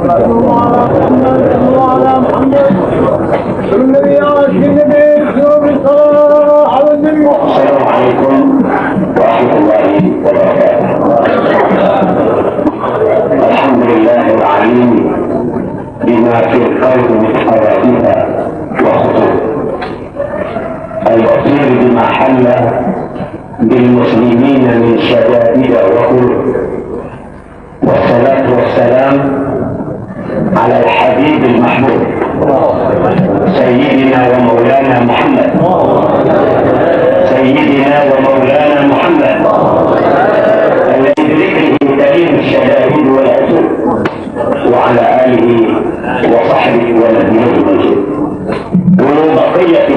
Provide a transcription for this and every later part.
Assalamualaikum warahmatullahi wabarakatuh. Alhamdulillahil alamin bima fil kauni hawaditha wa khutur al-basir bima halla bil muslimina min syadadida wa khulur. Wassalatu wassalam ala al-habib al-mahmud sayyidina wa maulana Muhammad سيدنا ومولانا محمد الذي بذكره تلين الشدائد والأسر وعلى آله وصحبه ونبيه المجيد أولو بقية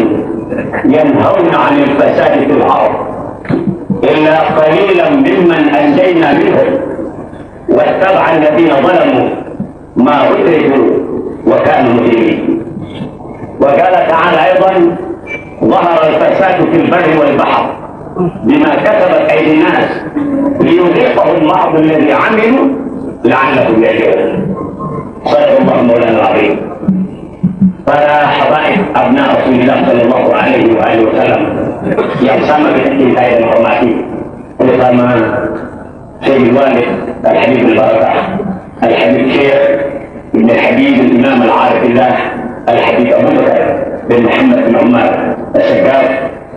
ينهون عن الفساد في الأرض إلا قليلا ممن أنجينا منهم واتبع الذين ظلموا ما أتركوا وكانوا مجرمين. وقال تعالى أيضا ظهر الفساد في البر والبحر بما كسبت أيدي الناس ليذيقهم بعض الذي عملوا لعلهم يرجعون. صدق الله مولانا العظيم. Para habaib abna Rasulullah sallallahu alaihi wa alihi wasallam yang sama kita cintai dan hormati, terutama Sayyid Walid Al-Habib Al-Barakah Al-Habib Syekh Ibn Al-Habib Al-Imam Al-Arifillah Al-Habib Abu Bakar bin Muhammad bin Umar السجاد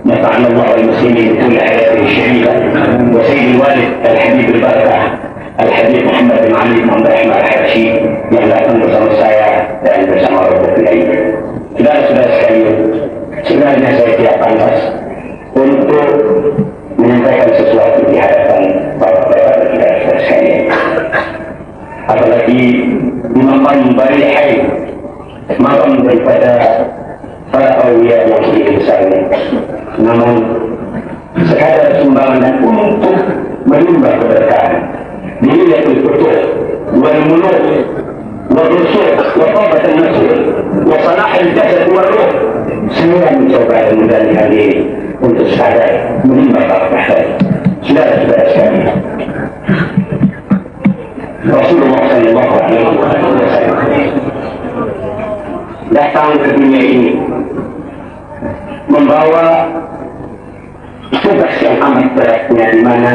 نفعنا الله والمسلمين بكل حياته الشريفة. وسيد الوالد الحبيب البركة الحبيب محمد بن علي بن عبد الرحمن الحبشي yang datang bersama saya dan bersama Rasul Kiai. Saudara-saudara sekalian, sebenarnya saya tidak pantas untuk menyampaikan sesuatu di hadapan bapak-bapak dan saudara sekalian. Apalagi di maqam Barihai, maqam daripada para awliya yang misalnya. Namun sekadar sumbangan dan untuk menimba keberkahan dilihatul betul wal muluk wal rusul wa tabat an-nafs wa salah al-jasad wal ruh. Saya mencoba mengendalikan diri untuk sekadar menimba keberkahan. Saudara-saudara sekalian, Rasulullah sallallahu alaihi wasallam datang ke dunia ini membawa tugas yang amat beratnya, di mana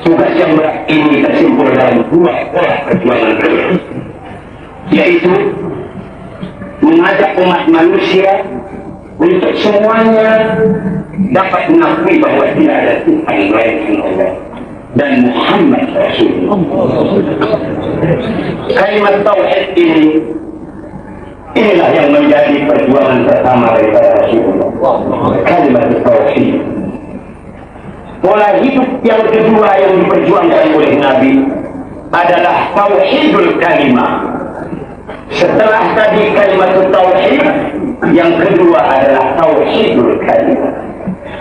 tugas yang berat ini tersimpul dalam dua pola perjuangan beliau, yaitu mengajak umat manusia untuk semuanya dapat mengakui bahwa tidak ada Tuhan melainkan Allah dan Muhammad Rasulullah. Kalimat tauhid inilah yang menjadi perjuangan pertama daripada Rasulullah. Kalimat tauhid. Pola hidup yang kedua yang diperjuangkan oleh Nabi adalah tauhidul kalimah. Setelah tadi kalimat tauhid, yang kedua adalah tauhidul kalimah.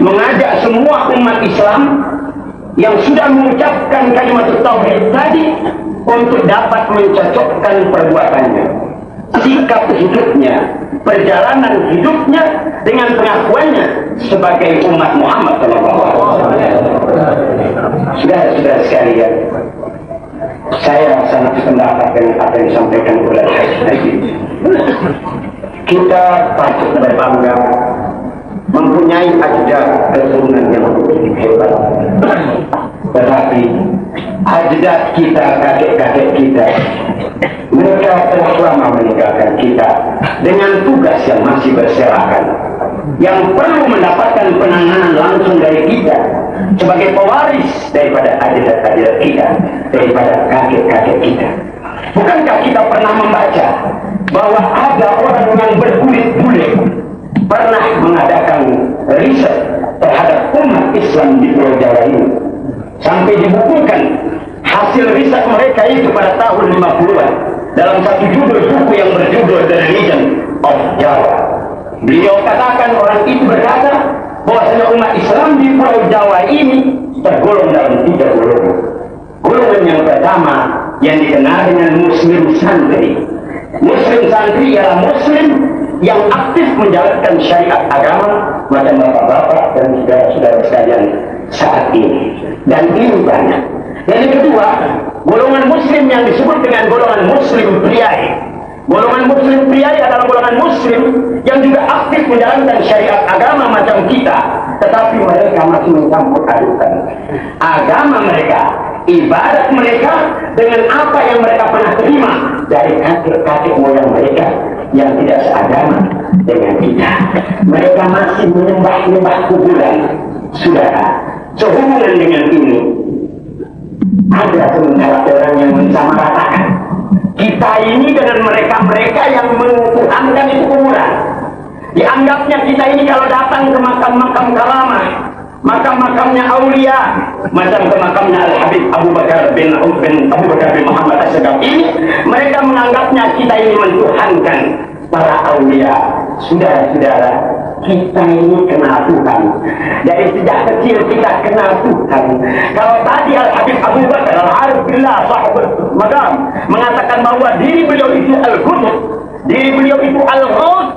Mengajak semua umat Islam yang sudah mengucapkan kalimat tauhid tadi untuk dapat mencocokkan perbuatannya, sikap hidupnya, perjalanan hidupnya dengan pengakuannya sebagai umat Muhammad SAW. Saudara-saudara sekalian, saya sangat sependapat dengan apa yang disampaikan oleh Habib. Kita patut berbangga mempunyai ajadah keturunan yang hebat. Tetapi ajadah kita, kakek-kakek kita, mereka telah lama meninggalkan kita dengan tugas yang masih berserakan, yang perlu mendapatkan penanganan langsung dari kita sebagai pewaris daripada ajadah-ajadah kita, daripada kakek-kakek kita. Bukankah kita pernah membaca bahwa ada orang yang berkulit-kulit pernah mengadakan riset terhadap umat Islam di Pulau Jawa ini, sampai dibukukan hasil riset mereka itu pada tahun 50-an dalam satu judul buku yang berjudul The Religion of Jawa. Beliau katakan, orang itu berkata bahwasanya umat Islam di Pulau Jawa ini tergolong dalam 3 golongan. Golongan yang pertama yang dikenal dengan Muslim santri. Muslim santri ialah Muslim yang aktif menjalankan syariat agama macam bapak-bapak dan saudara-saudara sekalian saat ini. Dan ini banyak. Dan yang kedua, golongan muslim yang disebut dengan golongan muslim priai. Golongan muslim priai adalah golongan muslim yang juga aktif menjalankan syariat agama macam kita, tetapi mereka masih mencampur adukan agama mereka, ibadat mereka dengan apa yang mereka pernah terima dari kakek-kakek moyang mereka yang tidak seagama dengan kita. Mereka masih menyembah-nyembah kuburan. Saudara, sehubungan dengan ini, ada sementara orang yang mensamaratakan kita ini dengan mereka-mereka yang mentuhankan itu kuburan. Dianggapnya kita ini kalau datang ke makam-makam karamah, makam-makamnya aulia, macam ke makamnya Al-Habib Abu Bakar bin Muhammad As-Segaf ini, mereka menganggapnya kita ini mentuhankan para aulia. Saudara-saudara, kita ini kenal Tuhan. Dari sejak kecil kita kenal Tuhan. Kalau tadi Al-Habib Abu Bakar Al-Arif Billah Sahibul Madam mengatakan bahwa diri beliau itu Al-Qudus, diri beliau itu Al-Ghawth,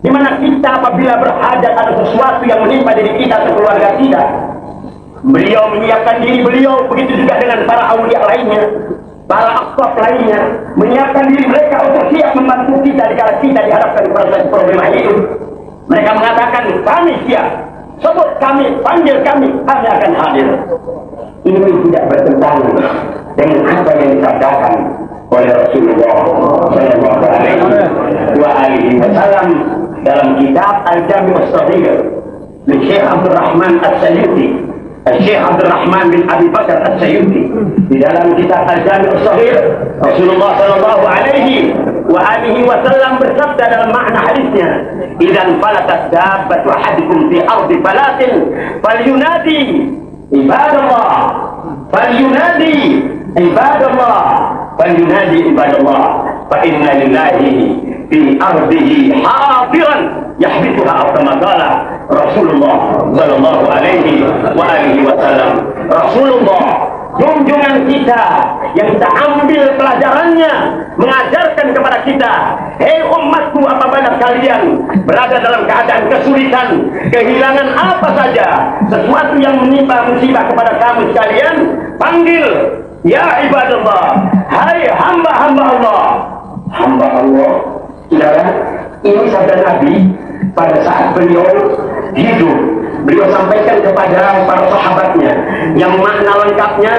di mana kita apabila berhajat ada sesuatu yang menimpa diri kita atau keluarga kita, beliau menyiapkan diri beliau. Begitu juga dengan para aulia lainnya, para akhwat lainnya, menyiapkan diri mereka untuk siap membantu kita jika kita dihadapkan kepada problema hidup. Mereka mengatakan, kami siap, sebut kami, panggil kami akan hadir. Ini tidak bertentangan dengan apa yang disabdakan oleh Rasulullah SAW dalam kitab Al-Jami' As-Saghir dari Syekh Abdul Rahman As-Sayuti, Syekh Abdul Rahman bin Abi Bakar As-Sayuti. Di dalam kitab Al-Jami' As-Saghir, Rasulullah SAW bersabda dalam makna hadisnya, "Idzan falatat dabbatu ahadikum fi ardi falatin falyunadi ibadallah, falyunadi ibadallah, falyunadi ibadallah, fa inna lillahi fi ardihi hafiran yahbituha atmaqala." Rasulullah sallallahu alaihi wasallam, Rasulullah junjungan kita yang kita ambil pelajarannya, mengajarkan kepada kita, hei umatku, apabila kalian berada dalam keadaan kesulitan, kehilangan apa saja, sesuatu yang menimpa musibah kepada kamu sekalian, panggil, ya ibadallah, hai hamba-hamba Allah. Hamba Allah, saudara, ini sabda Nabi pada saat beliau hidup. Beliau sampaikan kepada para sahabatnya yang makna lengkapnya,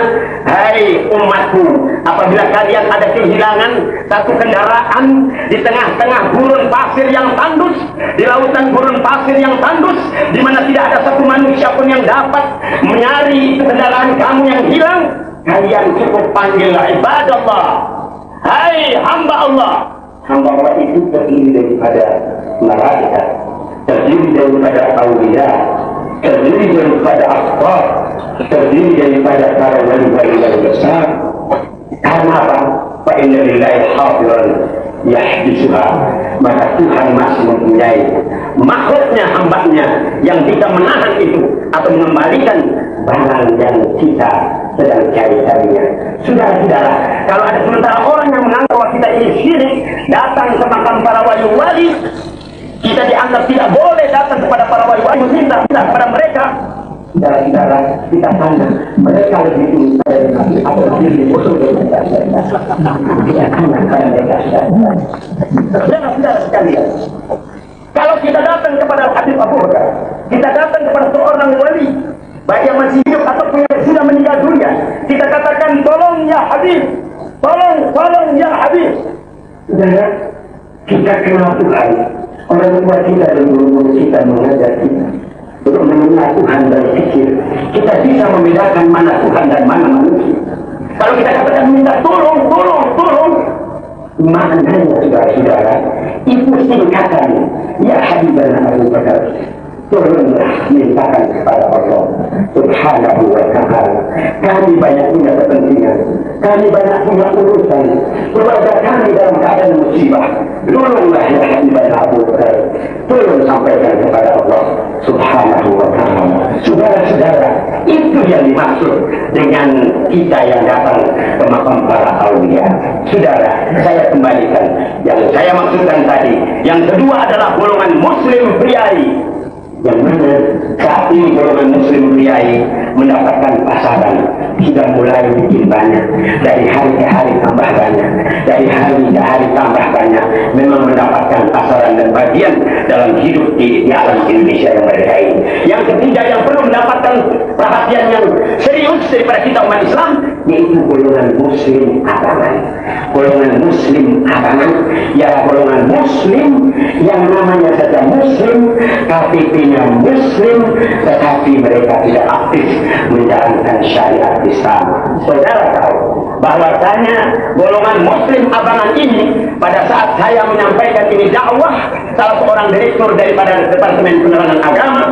hai umatku, apabila kalian ada kehilangan satu kendaraan di tengah-tengah gurun pasir yang tandus, di lautan gurun pasir yang tandus, di mana tidak ada satu manusia pun yang dapat mencari kendaraan kamu yang hilang, kalian cukup panggil ibadallah, hai hamba Allah. Hamba Allah itu terdiri daripada malaikat, terdiri daripada aulia, terdiri daripada akhwat, terdiri daripada para wali-wali yang besar. Karena apa? Fa inna lillahi hafiran yahdisuha. Maka Tuhan masih mempunyai makhluknya, hambanya yang bisa menahan itu atau mengembalikan barang yang kita sedang cari-carinya. Saudara-saudara, kalau ada sementara orang yang menganggap bahwa kita ini syirik, datang ke makam para wali-wali, kita dianggap tidak boleh datang kepada para wali-wali, meminta kepada mereka. Saudara-saudara, kita tanya, mereka lebih tinggi dari Nabi atau lebih musuh dari kita? Kita tanya kepada mereka. Saudara-saudara sekalian, kalau kita datang kepada Habib Abu Bakar, kita datang kepada seorang wali, baik yang masih hidup ataupun yang sudah meninggal dunia, kita katakan, tolong ya Habib, tolong ya Habib. Saudara, kita kenal Tuhan. Orang tua kita dan guru-guru kita mengajar kita untuk mengenal Tuhan dari kecil. Kita bisa membedakan mana Tuhan dan mana manusia. Kalau kita katakan minta tolong, maknanya saudara-saudara, itu singkatan ya Habibana Abu Bakar, tolonglah mintakan kepada Allah Subhanahu wa ta'ala. Kami banyak punya kepentingan, kami banyak punya urusan, keluarga kami dalam keadaan musibah. Tolonglah ya Habibana Abu Bakar, tolong sampaikan kepada Allah Subhanahu wa ta'ala. Saudara-saudara, itu yang dimaksud dengan kita yang datang ke makam para aulia. Saudara, saya kembalikan yang saya maksudkan tadi. Yang kedua adalah golongan muslim priai. yang mana saat ini golongan muslim priai mendapatkan pasaran sudah mulai bikin banyak, dari hari ke hari tambah banyak, dari hari ke hari tambah banyak, memang mendapatkan pasaran dan bagian dalam hidup di alam Indonesia yang mereka ini. Yang ketiga yang perlu mendapatkan perhatian yang serius daripada kita umat Islam, yaitu golongan muslim abangan. Golongan muslim abangan, ya golongan muslim yang namanya saja muslim, KTP-nya muslim, tetapi mereka tidak aktif menjalankan syariat Islam. Saudara tahu bahwasanya golongan muslim abangan ini, pada saat saya menyampaikan ini dakwah, salah seorang direktur daripada Departemen Penerangan Agama,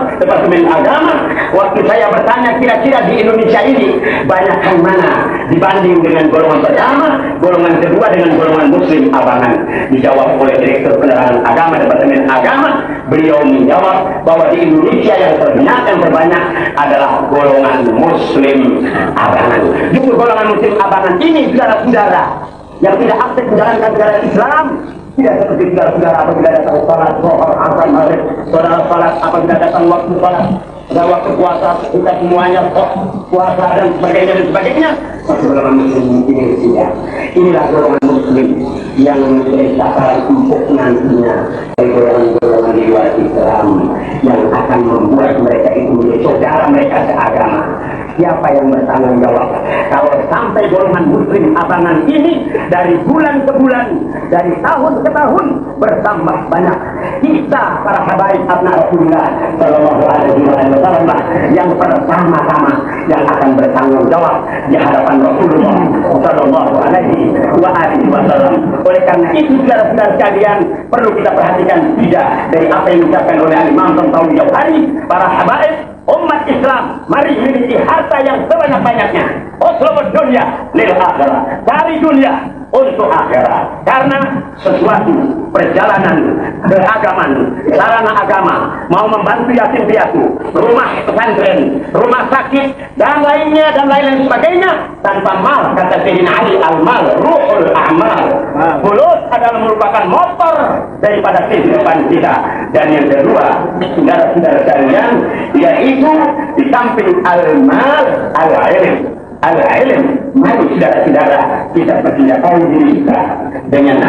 waktu saya bertanya kira-kira di Indonesia ini banyakkan mana dibanding dengan golongan pertama, golongan kedua dengan golongan muslim abangan. Dijawab oleh Direktur Penerangan Agama Departemen Agama, beliau menjawab bahwa di Indonesia yang terbanyak adalah golongan muslim abangan. Justru golongan muslim abangan ini, saudara-saudara, yang tidak aktif menjalankan negara Islam, tidak seperti saudara-saudara apabila datang salat zuhur, asar, maghrib, saudara salat apabila datang waktu salat, dan waktu puasa, kita semuanya puasa dan sebagainya. Golongan muslim ini tidak. Inilah golongan muslim yang menjadi sasaran empuk nantinya dari golongan-golongan di luar Islam yang akan membuat mereka itu menjadi saudara mereka seagama. Siapa yang bertanggung jawab kalau sampai golongan muslim abangan ini dari bulan ke bulan, dari tahun ke tahun bertambah banyak? Kita para habaib abna Rasulullah sallallahu alaihi wasallam yang pertama-tama yang akan bertanggung jawab di hadapan Rasulullah sallallahu alaihi wasallam. Oleh karena itu, saudara-saudara sekalian, perlu kita perhatikan tidak dari apa yang diucapkan oleh Imam Tontawi jauh hari, para habaib umat Islam, mari memiliki harta yang sebanyak-banyaknya. Utlubud dunya lil akhirah, cari dunia untuk akhirat. Karena sesuatu perjalanan keagamaan, sarana agama, mau membantu yatim piatu, rumah pesantren, rumah sakit, dan lainnya dan lain-lain sebagainya, tanpa mal, kata Sayyidina Ali, al-mal ruhul a'mal. Fulus adalah merupakan motor daripada kehidupan kita. Dan yang kedua, saudara-saudara sekalian, yaitu di samping al-mal, al-ilm. Al-ilm, mari saudara-saudara kita bertindakan diri kita dengan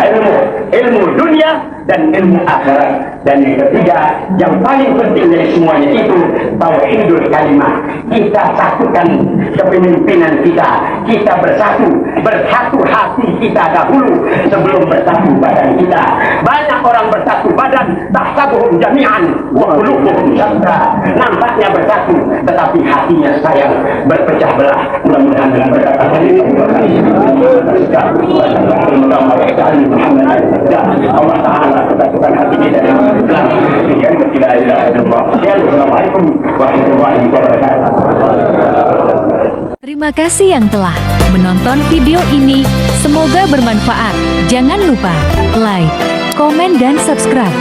ilmu dunia dan ilmu akhirat. Dan yang ketiga, yang paling penting dari semuanya itu tauhidul kalimah. Kita satukan kepemimpinan kita bersatu hati kita dahulu sebelum bersatu badan kita. Banyak orang bersatu badan, tahsabuhum jami'an wa qulubuhum syatta. Nampaknya bersatu, tetapi hatinya sayang berpecah belah. Mudah-mudahan dengan berkat ini Allah Ta'ala persatukan hati kita dengan Islam. La ilaha illallah. Assalamualaikum warahmatullahi wabarakatuh. Terima kasih yang telah menonton video ini. Semoga bermanfaat. Jangan lupa like, komen, dan subscribe.